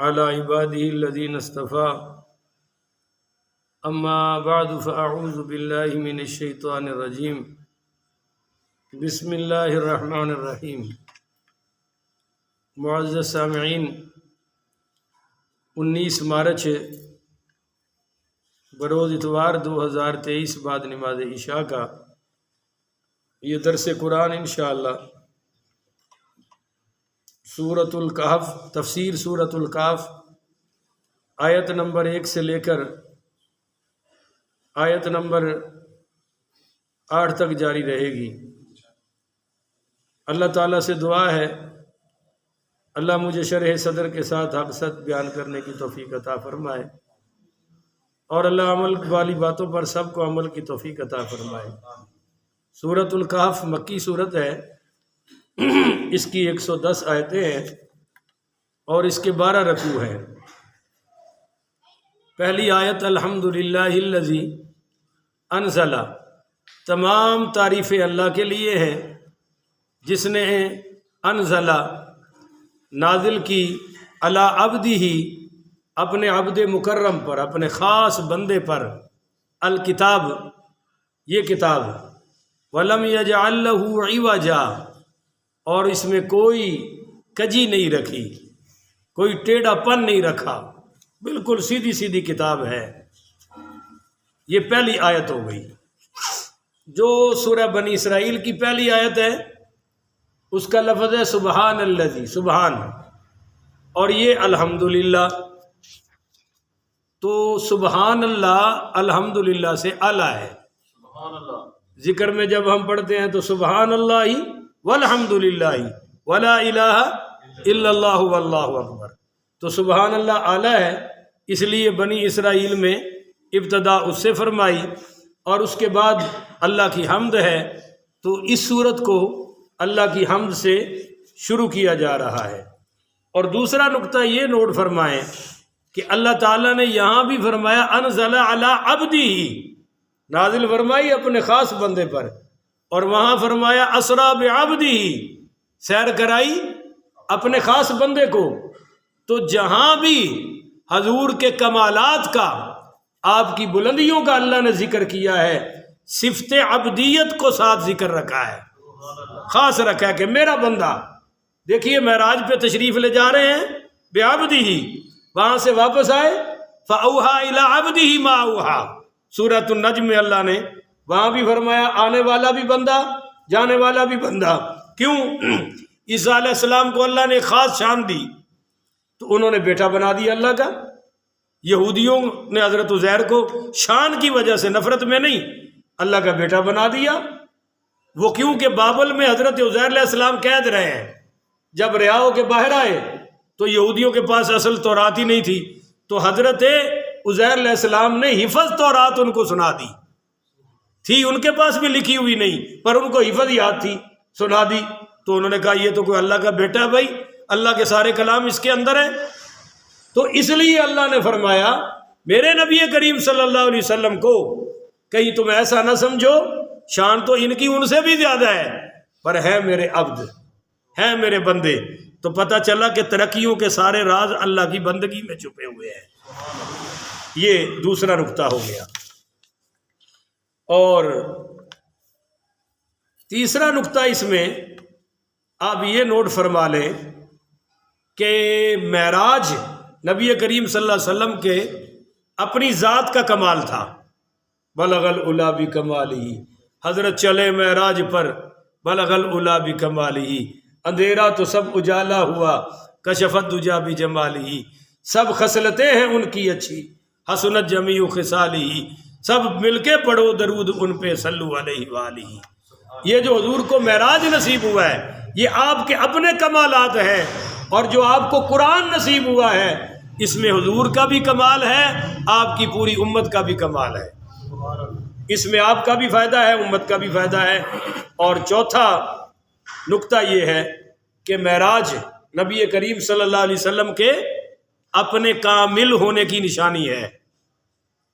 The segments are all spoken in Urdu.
على عباده الذين اصطفى اما بعد فاعوذ باللہ من الشیطان الرجیم بسم اللہ الرحمن الرحیم۔ معزز سامعین، 19 مارچ بروز اتوار 2023 بعد نماز عشاء کا یہ درس قرآن انشاءاللہ سورۃ الکہف، تفسیر سورۃ الکہف آیت نمبر 1 سے لے کر آیت نمبر 8 تک جاری رہے گی۔ اللہ تعالیٰ سے دعا ہے اللہ مجھے شرح صدر کے ساتھ حقیقت بیان کرنے کی توفیق عطا فرمائے، اور اللہ عمل والی باتوں پر سب کو عمل کی توفیق عطا فرمائے۔ سورۃ الکہف مکی صورت ہے، اس کی 110 آیتیں ہیں اور اس کے 12 رکوع ہیں۔ پہلی آیت الحمدللہ الذی انزل، تمام تعریفیں اللہ کے لیے ہیں جس نے انزل نازل کی علی عبدہ، اپنے عبد مکرم پر، اپنے خاص بندے پر، الکتاب، یہ کتاب، ولم یجعل لہ عوجا، اور اس میں کوئی کجی نہیں رکھی، کوئی ٹیڑھا پن نہیں رکھا، بالکل سیدھی سیدھی کتاب ہے۔ یہ پہلی آیت ہو گئی۔ جو سورہ بنی اسرائیل کی پہلی آیت ہے اس کا لفظ ہے سبحان الذی، سبحان، اور یہ الحمدللہ۔ تو سبحان اللہ الحمدللہ سے اعلیٰ ہے۔ ذکر میں جب ہم پڑھتے ہیں تو سبحان اللہ والحمدللہ ولا الہ الا اللہ واللہ اکبر، تو سبحان اللہ اعلیٰ ہے، اس لیے بنی اسرائیل میں ابتدا اس سے فرمائی، اور اس کے بعد اللہ کی حمد ہے، تو اس صورت کو اللہ کی حمد سے شروع کیا جا رہا ہے۔ اور دوسرا نقطہ یہ نوٹ فرمائیں کہ اللہ تعالیٰ نے یہاں بھی فرمایا انزل علی عبدہ، نازل فرمائی اپنے خاص بندے پر، اور وہاں فرمایا اسریٰ بعبدہ، سیر کرائی اپنے خاص بندے کو۔ تو جہاں بھی حضور کے کمالات کا، آپ کی بلندیوں کا اللہ نے ذکر کیا ہے، صفت عبدیت کو ساتھ ذکر رکھا ہے، خاص رکھا ہے کہ میرا بندہ۔ دیکھیے معراج پہ تشریف لے جا رہے ہیں بعبدہ، وہاں سے واپس آئے فَأَوْحَىٰ إِلَىٰ عَبْدِهِ مَا أَوْحَىٰ، سورۃ النجم میں اللہ نے وہاں بھی فرمایا آنے والا بھی بندہ، جانے والا بھی بندہ۔ کیوں؟ عیسیٰ علیہ السلام کو اللہ نے خاص شان دی تو انہوں نے بیٹا بنا دیا اللہ کا۔ یہودیوں نے حضرت عزیر کو شان کی وجہ سے، نفرت میں نہیں، اللہ کا بیٹا بنا دیا۔ وہ کیوں کہ بابل میں حضرت عزیر علیہ السلام قید رہے ہیں، جب رہا ہو کے باہر آئے تو یہودیوں کے پاس اصل تورات ہی نہیں تھی، تو حضرت عزیر علیہ السلام نے حفظ تورات ان کو سنا دی تھی، ان کے پاس بھی لکھی ہوئی نہیں پر ان کو حفظ یاد تھی، سنا دی۔ تو انہوں نے کہا یہ تو کوئی اللہ کا بیٹا ہے، بھائی اللہ کے سارے کلام اس کے اندر ہیں۔ تو اس لیے اللہ نے فرمایا میرے نبی کریم صلی اللہ علیہ وسلم کو کہیں تم ایسا نہ سمجھو، شان تو ان کی ان سے بھی زیادہ ہے، پر ہے میرے عبد، ہیں میرے بندے۔ تو پتہ چلا کہ ترقیوں کے سارے راز اللہ کی بندگی میں چھپے ہوئے ہیں۔ یہ دوسرا نقطہ ہو گیا۔ اور تیسرا نقطہ اس میں آپ یہ نوٹ فرما لیں کہ معراج نبی کریم صلی اللہ علیہ وسلم کے اپنی ذات کا کمال تھا، بلغ العلا بکمالہ، حضرت چلے معراج پر بلغ العلا بکمالہ، اندھیرا تو سب اجالا ہوا کشفت دجا بجمالہ، سب خصلتیں ہیں ان کی اچھی حسنت جمیع خصالہ، سب مل کے پڑھو درود ان پہ صلو علیہ وآلہ۔ یہ جو حضور کو معراج نصیب ہوا ہے یہ آپ کے اپنے کمالات ہیں، اور جو آپ کو قرآن نصیب ہوا ہے اس میں حضور کا بھی کمال ہے، آپ کی پوری امت کا بھی کمال ہے، اس میں آپ کا بھی فائدہ ہے، امت کا بھی فائدہ ہے۔ اور چوتھا نقطہ یہ ہے کہ معراج نبی کریم صلی اللہ علیہ وسلم کے اپنے کامل ہونے کی نشانی ہے،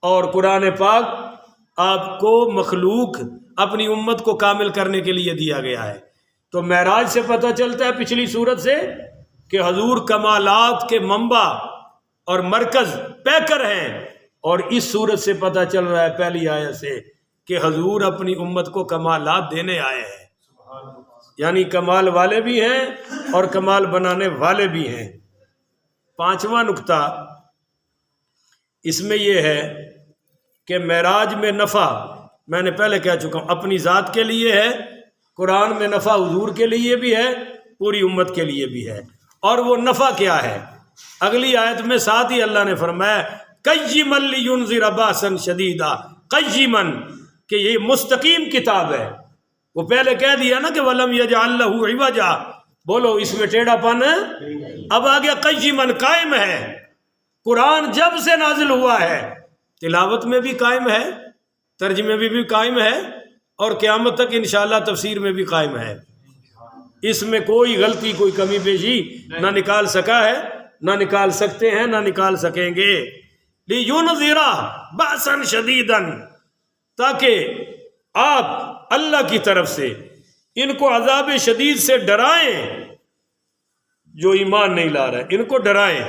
اور قرآن پاک آپ کو مخلوق اپنی امت کو کامل کرنے کے لیے دیا گیا ہے۔ تو معراج سے پتہ چلتا ہے پچھلی صورت سے کہ حضور کمالات کے منبع اور مرکز پیکر ہیں. اور اس صورت سے پتہ چل رہا ہے پہلی آیت سے کہ حضور اپنی امت کو کمالات دینے آئے ہیں، یعنی کمال والے بھی ہیں اور کمال بنانے والے بھی ہیں. پانچواں نقطہ اس میں یہ ہے کہ معراج میں نفع میں نے پہلے کہہ چکا ہوں اپنی ذات کے لیے ہے، قرآن میں نفع حضور کے لیے بھی ہے، پوری امت کے لیے بھی ہے. اور وہ نفع کیا ہے؟ اگلی آیت میں ساتھ ہی اللہ نے فرمایا قیما لینذر باسا شدیدا، قیما کہ یہ مستقیم کتاب ہے. وہ پہلے کہہ دیا نا کہ ولم یجعل لہ عوجا، بولو اس میں ٹیڑھا پن ہے. اب آگیا قیما، قائم ہے. قرآن جب سے نازل ہوا ہے تلاوت میں بھی قائم ہے، ترجمے میں بھی قائم ہے، اور قیامت تک انشاءاللہ تفسیر میں بھی قائم ہے. اس میں کوئی غلطی کوئی کمی بیشی نہ نکال سکا ہے، نہ نکال سکتے ہیں، نہ نکال سکیں گے. لِيُنذِرَ بَأْسًا شَدِيدًا، تاکہ آپ اللہ کی طرف سے ان کو عذاب شدید سے ڈرائیں. جو ایمان نہیں لا رہے ان کو ڈرائیں.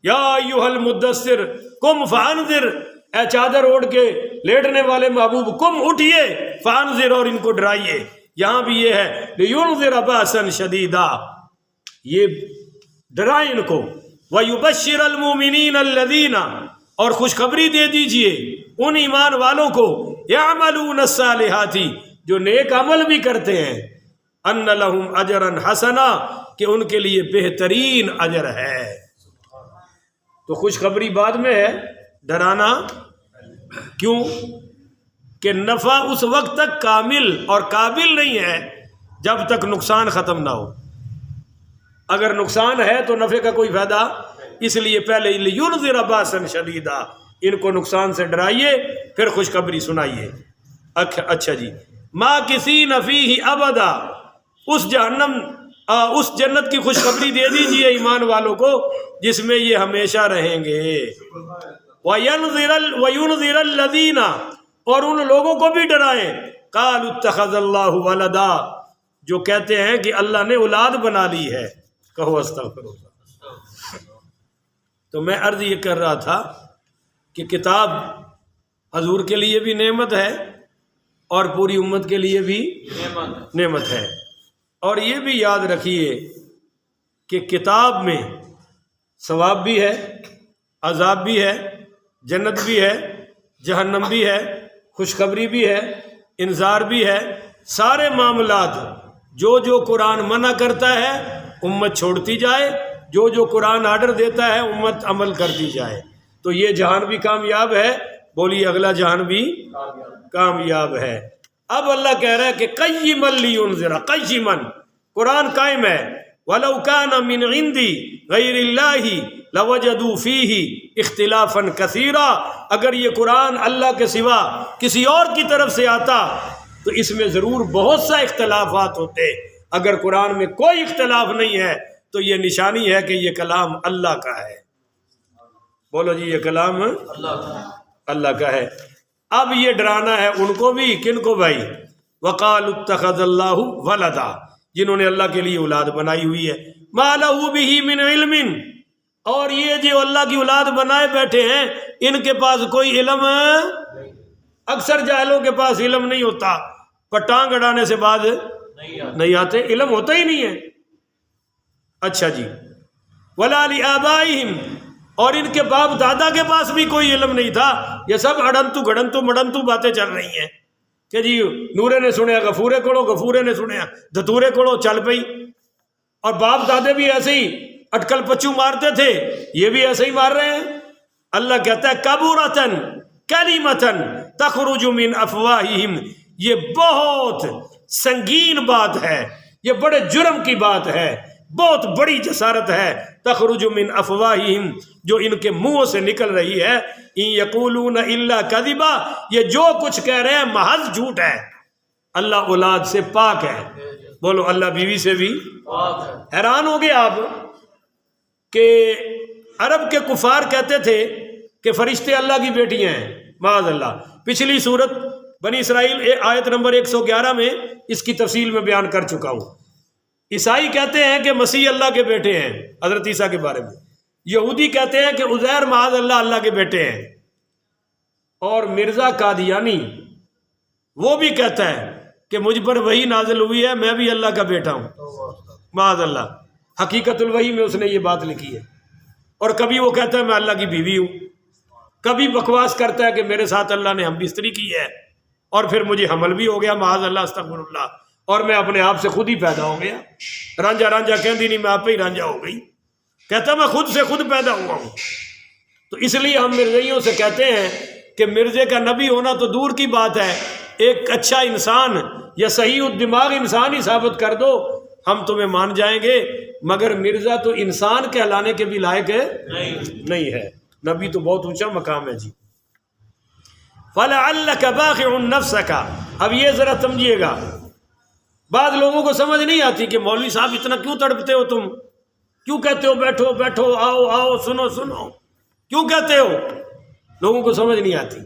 یا ایھا المدثر قم فانذر، اے چادر اوڑھ کے لیٹنے والے محبوب، قم اٹھیے، فانذر، اور ان کو ڈرائیے. یہاں بھی یہ ہے لِيُنذِرَ بَأْسًا شَدِيدًا، یہ ڈرائیں ان کو. وَيُبَشِّرَ الْمُؤْمِنِينَ الَّذِينَ، اور خوشخبری دے دیجئے ان ایمان والوں کو يَعْمَلُونَ الصَّالِحَاتِ، جو نیک عمل بھی کرتے ہیں، أَنَّ لَهُمْ أَجْرًا حَسَنًا، کہ ان کے لیے بہترین اجر ہے. تو خوشخبری بعد میں ہے، ڈرانا کیوں؟ کہ نفع اس وقت تک کامل اور قابل نہیں ہے جب تک نقصان ختم نہ ہو. اگر نقصان ہے تو نفع کا کوئی فائدہ، اس لیے پہلے لِيُنذِرَ بَأْسًا شَدِيدًا، ان کو نقصان سے ڈرائیے پھر خوشخبری سنائیے. اچھا جی، مَاكِثِينَ فِيهِ أَبَدًا، اس جہنم اس جنت کی خوشخبری دے دیجئے ایمان والوں کو جس میں یہ ہمیشہ رہیں گے. وَيُنذِرَ الَّذِينَ، اور ان لوگوں کو بھی ڈرائیں قَالُوا اتَّخَذَ اللَّهُ وَلَدًا، جو کہتے ہیں کہ اللہ نے اولاد بنا لی ہے. کہو استغفر اللہ. تو میں عرض یہ کر رہا تھا کہ کتاب حضور کے لیے بھی نعمت ہے اور پوری امت کے لیے بھی نعمت ہے. اور یہ بھی یاد رکھیے کہ کتاب میں ثواب بھی ہے، عذاب بھی ہے، جنت بھی ہے، جہنم بھی ہے، خوشخبری بھی ہے، انذار بھی ہے. سارے معاملات جو قرآن منع کرتا ہے امت چھوڑتی جائے، جو قرآن آرڈر دیتا ہے امت عمل کرتی جائے. تو یہ جہان بھی کامیاب ہے، بولیے اگلا جہان بھی کامیاب ہے. اب اللہ کہہ رہا ہے کہ قیما لینذر، قیما، قرآن قائم ہے. وَلَوْ كَانَ مِنْ عِنْدِ غَيْرِ اللَّهِ لَوَجَدُوا فِيهِ اخْتِلَافًا كَثِيرًا، اگر یہ قرآن اللہ کے سوا کسی اور کی طرف سے آتا تو اس میں ضرور بہت سا اختلافات ہوتے. اگر قرآن میں کوئی اختلاف نہیں ہے تو یہ نشانی ہے کہ یہ کلام اللہ کا ہے. بولو جی، یہ کلام اللہ کا ہے. اب یہ ڈرانا ہے ان کو بھی، کن کو بھائی؟ وَقَالُوا اتَّخَذَ اللَّهُ وَلَدًا، جنہوں نے اللہ کے لیے اولاد بنائی ہوئی ہے. مَا لَهُ بِهِ مِنْ عِلْمٍ، اور یہ جو اللہ کی اولاد بنائے بیٹھے ہیں ان کے پاس کوئی علم ہے؟ اکثر جاہلوں کے پاس علم نہیں ہوتا، پر ٹانگ اڑانے سے بعد نہیں آتے، علم ہوتا ہی نہیں ہے. اچھا جی، وَلَا لِآبَائِهِمْ، اور ان کے باپ دادا کے پاس بھی کوئی علم نہیں تھا. یہ سب اڑنتو گھڑنتو مڑنتو باتیں چل رہی ہیں کہ جی نورے نے سنیا غفورے کڑو، غفورے نے سنیا دھتورے کڑو، چل پئی. اور باپ دادے بھی ایسے ہی اٹکل پچو مارتے تھے، یہ بھی ایسے ہی مار رہے ہیں. اللہ کہتا ہے کبورتن کلمتن تخرج من افواہہم، یہ بہت سنگین بات ہے، یہ بڑے جرم کی بات ہے، بہت بڑی جسارت ہے. تخرج من افواہہم، جو ان کے منہوں سے نکل رہی ہے. ان یقولون الا کذبا، یہ جو کچھ کہہ رہے ہیں محض جھوٹ ہے. اللہ اولاد سے پاک ہے، بولو اللہ بیوی سے بھی پاک ہے. حیران ہو گئے آپ کہ عرب کے کفار کہتے تھے کہ فرشتے اللہ کی بیٹیاں ہیں، معاذ اللہ. پچھلی صورت بنی اسرائیل آیت نمبر 111 میں اس کی تفصیل میں بیان کر چکا ہوں. عیسائی کہتے ہیں کہ مسیح اللہ کے بیٹے ہیں، حضرت عیسیٰ کے بارے میں. یہودی کہتے ہیں کہ عزیر معاذ اللہ اللہ کے بیٹے ہیں، اور مرزا قادیانی وہ بھی کہتا ہے کہ مجھ پر وحی نازل ہوئی ہے، میں بھی اللہ کا بیٹا ہوں، معاذ اللہ۔ حقیقت الوحی میں اس نے یہ بات لکھی ہے۔ اور کبھی وہ کہتا ہے میں اللہ کی بیوی ہوں، کبھی بکواس کرتا ہے کہ میرے ساتھ اللہ نے ہم بستری کی ہے، اور پھر مجھے حمل بھی ہو گیا، معاذ اللہ استغفر اللہ، اور میں اپنے آپ سے خود ہی پیدا ہو گیا۔ رانجھا رانجھا کہندی نہیں، میں آپ پہ ہی رانجھا ہو گئی، کہتا میں خود سے خود پیدا ہوا ہوں۔ تو اس لیے ہم مرزائیوں سے کہتے ہیں کہ مرزے کا نبی ہونا تو دور کی بات ہے، ایک اچھا انسان یا صحیح الدماغ انسان ہی ثابت کر دو، ہم تمہیں مان جائیں گے، مگر مرزا تو انسان کہلانے کے بھی لائق ہے نہیں ہے، نبی تو بہت اونچا مقام ہے جی۔ فَلَعَلَّكَ بَاخِعٌ نَفْسَكَ، اب یہ ذرا سمجھیے گا، بعض لوگوں کو سمجھ نہیں آتی کہ مولوی صاحب اتنا کیوں تڑپتے ہو، تم کیوں کہتے ہو بیٹھو بیٹھو، آؤ آؤ، سنو سنو، کیوں کہتے ہو؟ لوگوں کو سمجھ نہیں آتی،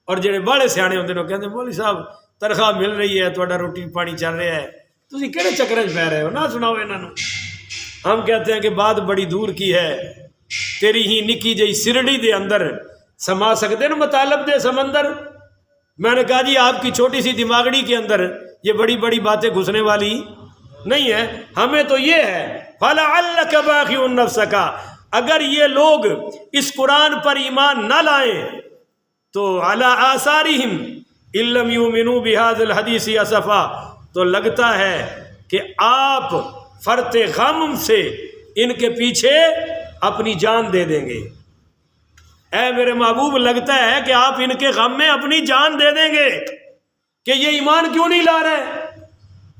اور جڑے بڑے سیانے ہوندے نے کہتے مولوی صاحب تنخواہ مل رہی ہے، تہاڈا روٹی پانی چل رہا ہے، تسی کہڑے چکرے پہ رہے ہو، نہ سناؤ انہاں نوں۔ ہم کہتے ہیں کہ بات بڑی دور کی ہے، تیری ہی نکی جئی سرڑی دے اندر سما سکتے نا مطالب دے سمندر۔ میں نے کہا جی آپ کی چھوٹی سی دماغڑی کے اندر یہ بڑی بڑی باتیں گھسنے والی نہیں ہے، ہمیں تو یہ ہے فَلَعَلَّكَ بَاخِعٌ نَفْسَكَ، اگر یہ لوگ اس قرآن پر ایمان نہ لائیں تو عَلَىٰ آثَارِهِمْ إِن لَّمْ يُؤْمِنُوا بِهَٰذَا الْحَدِيثِ أَسَفًا، تو لگتا ہے کہ آپ فرط غم سے ان کے پیچھے اپنی جان دے دیں گے۔ اے میرے محبوب، لگتا ہے کہ آپ ان کے غم میں اپنی جان دے دیں گے کہ یہ ایمان کیوں نہیں لا رہے۔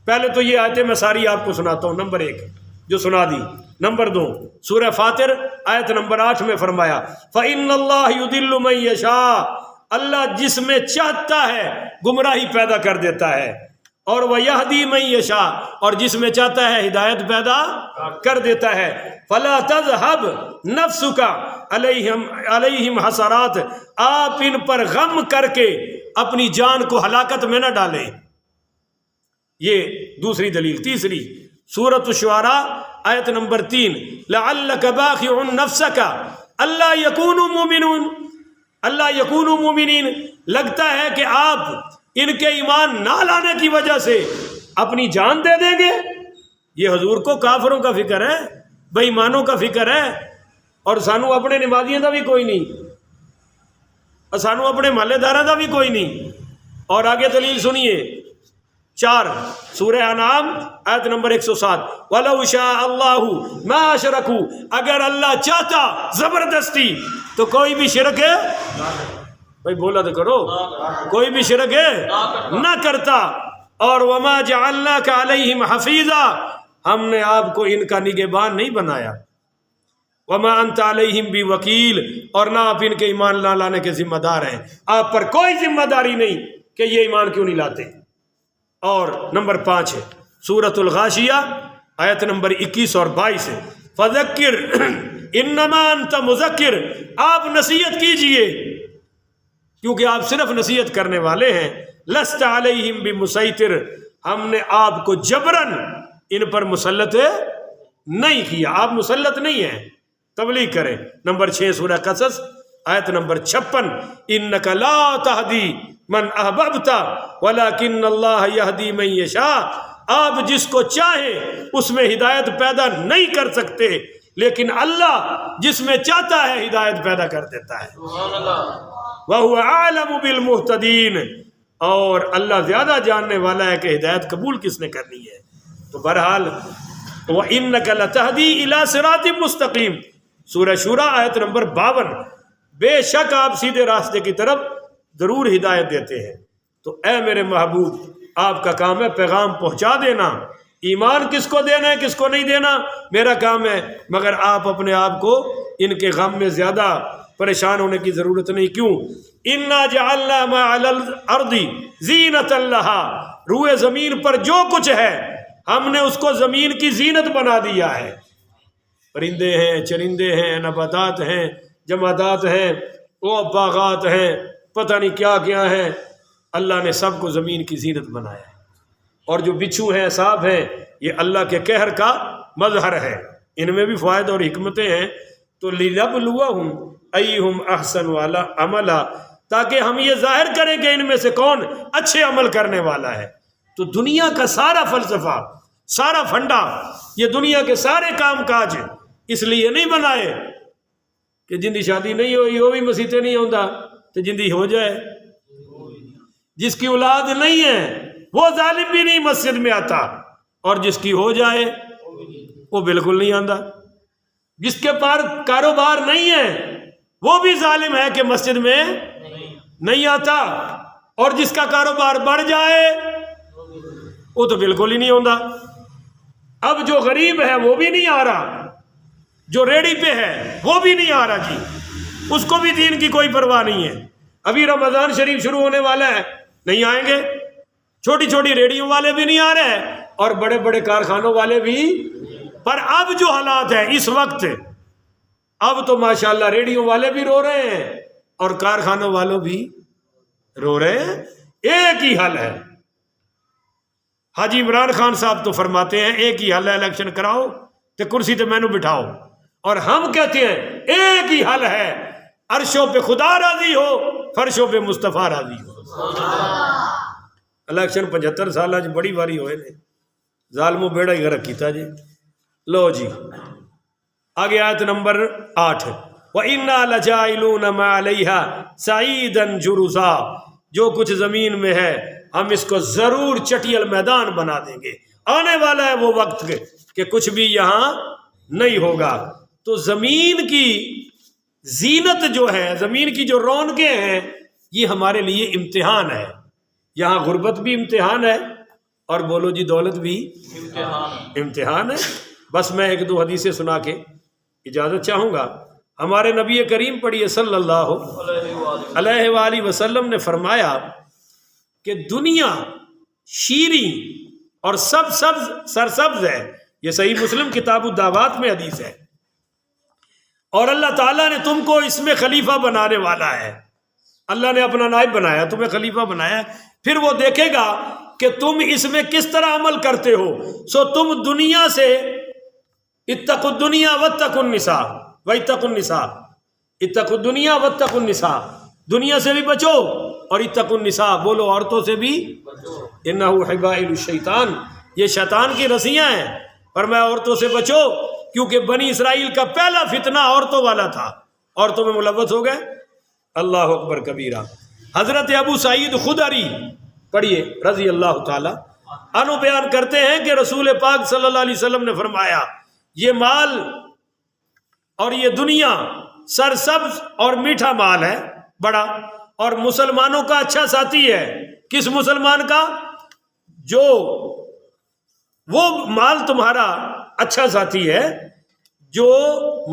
پہلے تو یہ آیتیں میں ساری آپ کو سناتا ہوں، نمبر 1 جو سنا دی، نمبر 2 سورہ فاطر آیت نمبر 8 میں فرمایا فَإِنَّ اللَّهَ يُضِلُّ مَن يَشَاءُ، اللہ جس میں چاہتا ہے گمراہی پیدا کر دیتا ہے، اور وَيَهْدِي مَن يَشَاءُ، اور جس میں چاہتا ہے ہدایت پیدا کر دیتا ہے۔ فَلَا تَذْهَبْ نَفْسُكَ عَلَيْهِمْ حَسَرَاتٍ، آپ ان پر غم کر کے اپنی جان کو ہلاکت میں نہ ڈالیں۔ یہ دوسری دلیل۔ تیسری سورۃ الشعراء آیت نمبر 3 لَعَلَّكَ بَاخِعٌ نَفْسَكَ أَلَّا يَكُونُوا مُؤْمِنُونَ، اللہ یکونوا مومنین، لگتا ہے کہ آپ ان کے ایمان نہ لانے کی وجہ سے اپنی جان دے دیں گے۔ یہ حضور کو کافروں کا فکر ہے، بے ایمانوں کا فکر ہے، اور سانو اپنے نمازیاں دا بھی کوئی نہیں، اور سانو اپنے محلے داراں دا بھی کوئی نہیں۔ اور آگے دلیل سنیے 4 سورہ انعام آیت نمبر 107 وَلَوْ شَاءَ اللَّهُ مَا أَشْرَكُوا، اگر اللہ چاہتا زبردستی تو کوئی بھی شرک ہے، بھائی بولا تو کرو، کوئی بھی شرک ہے نہ کرتا۔ اور وَمَا جَعَلْنَاكَ عَلَيْهِمْ حَفِيظًا، ہم نے آپ کو ان کا نگہبان نہیں بنایا۔ وَمَا أَنْتَ عَلَيْهِمْ بِوَكِيلٍ، اور نہ آپ ان کے ایمان نہ لانے کے ذمہ دار ہیں، آپ پر کوئی ذمہ داری نہیں کہ یہ ایمان کیوں نہیں لاتے۔ اور نمبر 5 ہے سورۃ الغاشیہ آیت نمبر 21 اور 22 ہے فذکر انما انت مذکر، آپ نصیحت کیجئے کیونکہ آپ صرف نصیحت کرنے والے ہیں۔ لست علیہم بمسیطر، ہم نے آپ کو جبرن ان پر مسلط نہیں کیا، آپ مسلط نہیں ہیں، تبلیغ کریں۔ نمبر 6 سورہ قصص آیت نمبر 56 انک لا تہدی من احببت ولکن اللہ یہدی من یشاء، آپ جس کو چاہیں اس میں ہدایت پیدا نہیں کر سکتے، لیکن اللہ جس میں چاہتا ہے ہدایت پیدا کر دیتا ہے۔ وَهُوَ أَعْلَمُ بِالْمُهْتَدِينَ، اور اللہ زیادہ جاننے والا ہے کہ ہدایت قبول کس نے کرنی ہے۔ تو بہرحال وَإِنَّكَ لَتَهْدِي إِلَى صِرَاطٍ مُسْتَقِيمٍ سورہ شورى آیت نمبر 52، بے شک آپ سیدھے راستے کی طرف ضرور ہدایت دیتے ہیں۔ تو اے میرے محبوب، آپ کا کام ہے پیغام پہنچا دینا، ایمان کس کو دینا ہے کس کو نہیں دینا میرا کام ہے، مگر آپ اپنے آپ کو ان کے غم میں زیادہ پریشان ہونے کی ضرورت نہیں۔ کیوں؟ اِنَّا جَعَلْنَا مَا عَلَى الْأَرْضِ زِينَةً لَهَا، روئے زمین پر جو کچھ ہے ہم نے اس کو زمین کی زینت بنا دیا ہے، پرندے ہیں، چرندے ہیں، نباتات ہیں، جمادات ہیں، وہ باغات ہیں، پتہ نہیں کیا کیا ہے، اللہ نے سب کو زمین کی زینت بنایا ہے۔ اور جو بچھو ہیں، سانپ ہیں، یہ اللہ کے قہر کا مظہر ہے، ان میں بھی فوائد اور حکمتیں ہیں، تو لِنَبْلُوَهُمْ أَيُّهُمْ أَحْسَنُ عَمَلًا، تاکہ ہم یہ ظاہر کریں کہ ان میں سے کون اچھے عمل کرنے والا ہے۔ تو دنیا کا سارا فلسفہ، سارا پھنڈا، یہ دنیا کے سارے کام کاج اس لیے نہیں بنائے کہ جن کی شادی نہیں ہوئی وہ بھی مسیح تے نہیں آتا تو جن کی ہو جائے، جس کی اولاد نہیں ہے وہ ظالم بھی نہیں مسجد میں آتا، اور جس کی ہو جائے وہ بالکل نہیں آتا، جس کے پاس کاروبار نہیں ہے وہ بھی ظالم ہے کہ مسجد میں نہیں آتا، اور جس کا کاروبار بڑھ جائے وہ تو بالکل ہی نہیں آتا۔ اب جو غریب ہے وہ بھی نہیں آ رہا، جو ریڑی پہ ہے وہ بھی نہیں آ رہا جی، اس کو بھی دین کی کوئی پرواہ نہیں ہے۔ ابھی رمضان شریف شروع ہونے والا ہے، نہیں آئیں گے، چھوٹی چھوٹی ریڑیوں والے بھی نہیں آ رہے ہیں اور بڑے بڑے کارخانوں والے بھی۔ پر اب جو حالات ہیں اس وقت، اب تو ماشاءاللہ ریڑیوں والے بھی رو رہے ہیں اور کارخانوں والوں بھی رو رہے ہیں، ایک ہی حل ہے۔ حاجی عمران خان صاحب تو فرماتے ہیں ایک ہی حل ہے، الیکشن کراؤ تو کرسی تے مینو بٹھاؤ، اور ہم کہتے ہیں ایک ہی حل ہے، عرشوں پہ خدا راضی ہو، فرشوں پہ مصطفیٰ راضی ہو۔ الیکشن 75 سال اج بڑی واری ہوئے نے، ظالموں بیڑا ہی غرق کیتا جی۔ لو جی آگے آیت نمبر 8، وَإِنَّا لَجَاعِلُونَ مَا عَلَيْهَا سَعِيدًا جُرُزًا، جو کچھ زمین میں ہے ہم اس کو ضرور چٹیل میدان بنا دیں گے، آنے والا ہے وہ وقت کہ کچھ بھی یہاں نہیں ہوگا۔ تو زمین کی زینت جو ہے، زمین کی جو رونقیں ہیں، یہ ہمارے لیے امتحان ہے۔ یہاں غربت بھی امتحان ہے، اور بولو جی دولت بھی امتحان ہے۔ بس میں ایک دو حدیثیں سنا کے اجازت چاہوں گا۔ ہمارے نبی کریم پڑھیے صلی اللہ علیہ وآلہ وسلم نے فرمایا کہ دنیا شیریں اور سب سرسبز ہے، یہ صحیح مسلم کتاب الدعوات میں حدیث ہے، اور اللہ تعالیٰ نے تم کو اس میں خلیفہ بنانے والا ہے۔ اللہ نے اپنا نائب بنایا، تمہیں خلیفہ بنایا، پھر وہ دیکھے گا کہ تم اس میں کس طرح عمل کرتے ہو۔ سو تم دنیا سے اتقوا الدنیا واتقوا النساء واتقوا النساء، اتقوا الدنیا واتقوا النساء، دنیا سے بھی بچو اور اتقوا النساء، بولو عورتوں سے بھی، انہ حبائل الشیطان، یہ شیطان کی رسیاں ہیں، فرمایا عورتوں سے بچو، کیونکہ بنی اسرائیل کا پہلا فتنہ عورتوں والا تھا، عورتوں میں ملوث ہو گئے۔ اللہ اکبر کبیرہ۔ حضرت ابو سعید خدری پڑھیے رضی اللہ تعالی عنہ بیان کرتے ہیں کہ رسول پاک صلی اللہ علیہ وسلم نے فرمایا یہ مال اور یہ دنیا سرسبز اور میٹھا مال ہے بڑا، اور مسلمانوں کا اچھا ساتھی ہے۔ کس مسلمان کا؟ جو وہ مال تمہارا اچھا ساتھی ہے جو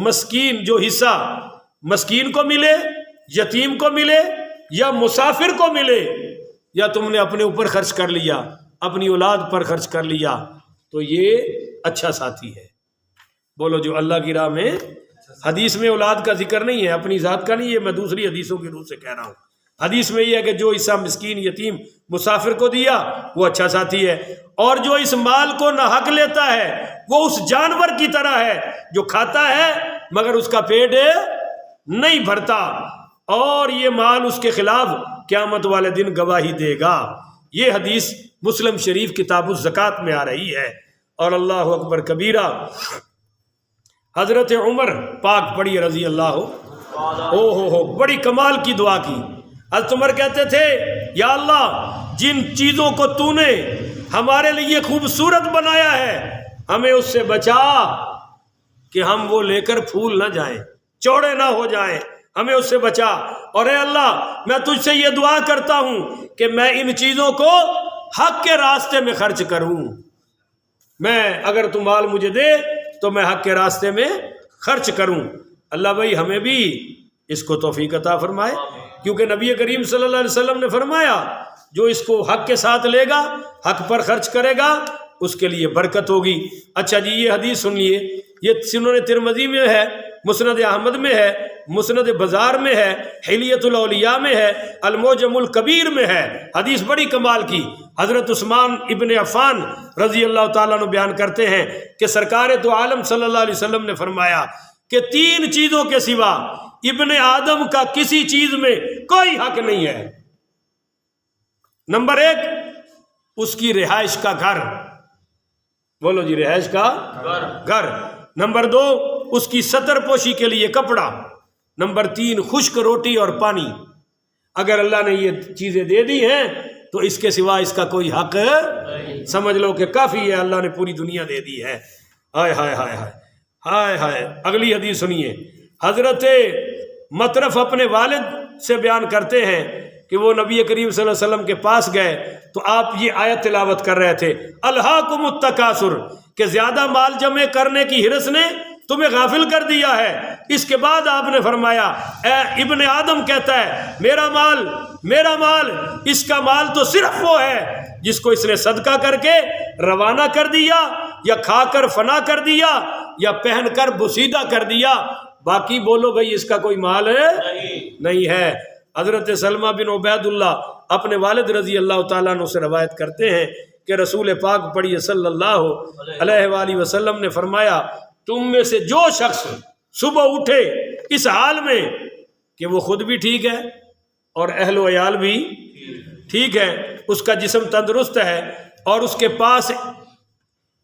مسکین، جو حصہ مسکین کو ملے، یتیم کو ملے، یا مسافر کو ملے، یا تم نے اپنے اوپر خرچ کر لیا، اپنی اولاد پر خرچ کر لیا، تو یہ اچھا ساتھی ہے۔ بولو جو اللہ کی راہ میں۔ حدیث میں اولاد کا ذکر نہیں ہے، اپنی ذات کا نہیں ہے، میں دوسری حدیثوں کی روح سے کہہ رہا ہوں۔ حدیث میں یہ ہے کہ جو حصہ مسکین، یتیم، مسافر کو دیا وہ اچھا ساتھی ہے، اور جو اس مال کو ناحق لیتا ہے وہ اس جانور کی طرح ہے جو کھاتا ہے مگر اس کا پیٹ نہیں بھرتا، اور یہ مال اس کے خلاف قیامت والے دن گواہی دے گا۔ یہ حدیث مسلم شریف کتاب الزکوٰۃ میں آ رہی ہے۔ اور اللہ اکبر کبیرہ۔ حضرت عمر پاک پڑھی رضی اللہ ہو بڑی کمال کی دعا کی۔ حضرت عمر کہتے تھے یا اللہ جن چیزوں کو تو نے ہمارے لیے خوبصورت بنایا ہے ہمیں اس سے بچا کہ ہم وہ لے کر پھول نہ جائیں، چوڑے نہ ہو جائیں، ہمیں اس سے بچا۔ اور اے اللہ میں تجھ سے یہ دعا کرتا ہوں کہ میں ان چیزوں کو حق کے راستے میں خرچ کروں، میں اگر تو مال مجھے دے تو میں حق کے راستے میں خرچ کروں۔ اللہ بھائی ہمیں بھی اس کو توفیق عطا فرمائے، کیونکہ نبی کریم صلی اللہ علیہ وسلم نے فرمایا جو اس کو حق کے ساتھ لے گا، حق پر خرچ کرے گا، اس کے لیے برکت ہوگی۔ اچھا جی یہ حدیث سن لیے، یہ سنن ترمذی میں ہے، مسند احمد میں ہے، مسند بازار میں ہے، حلیۃ الاولیاء میں ہے، المعجم الکبیر میں ہے۔ حدیث بڑی کمال کی۔ حضرت عثمان ابن عفان رضی اللہ تعالیٰ عنہ بیان کرتے ہیں کہ سرکار دو عالم صلی اللہ علیہ وسلم نے فرمایا کہ 3 چیزوں کے سوا ابن آدم کا کسی چیز میں کوئی حق نہیں ہے۔ نمبر 1 اس کی رہائش کا گھر، بولو جی رہائش کا گھر۔ نمبر 2 اس کی ستر پوشی کے لیے کپڑا۔ نمبر 3 خشک روٹی اور پانی۔ اگر اللہ نے یہ چیزیں دے دی ہیں تو اس کے سوا اس کا کوئی حق سمجھ لو کہ کافی ہے، اللہ نے پوری دنیا دے دی ہے۔ ہائے ہائے ہائے ہائے ہائے ہائے۔ اگلی حدیث سنیے، حضرت مطرف اپنے والد سے بیان کرتے ہیں کہ وہ نبی کریم صلی اللہ علیہ وسلم کے پاس گئے تو آپ یہ آیت تلاوت کر رہے تھے، الہاکم التکاثر، کہ زیادہ مال جمع کرنے کی ہرس نے تمہیں غافل کر دیا ہے۔ اس کے بعد آپ نے فرمایا، اے ابن آدم کہتا ہے میرا مال، اس کا مال تو صرف وہ ہے جس کو اس نے صدقہ کر کے روانہ کر دیا، یا کھا کر فنا کر دیا، یا پہن کر بسیدہ کر دیا، باقی بولو بھئی اس کا کوئی مال نہیں ہے۔ حضرت سلمہ بن عبید اللہ اپنے والد رضی اللہ تعالیٰ عنہ سے روایت کرتے ہیں کہ رسول پاک پڑھیے صلی اللہ علیہ وآلہ وسلم نے فرمایا، تم میں سے جو شخص صبح اٹھے اس حال میں کہ وہ خود بھی ٹھیک ہے اور اہل و عیال بھی ٹھیک ہے، اس کا جسم تندرست ہے اور اس کے پاس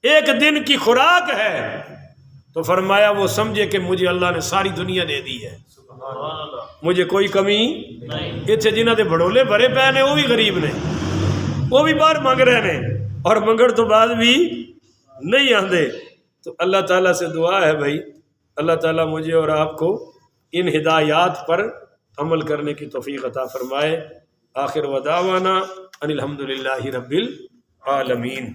1 دن کی خوراک ہے، تو فرمایا وہ سمجھے کہ مجھے اللہ نے ساری دنیا دے دی ہے، مجھے کوئی کمی نہیں۔ اتنے جنہوں نے بڑولے بھرے پے نے وہ بھی غریب نے، وہ بھی باہر منگ رہے ہیں اور منگڑ تو بعد بھی نہیں آندے۔ تو اللہ تعالیٰ سے دعا ہے بھائی، اللہ تعالیٰ مجھے اور آپ کو ان ہدایات پر عمل کرنے کی توفیق عطا فرمائے۔ آخر ودعوانا ان الحمدللہ رب العالمین۔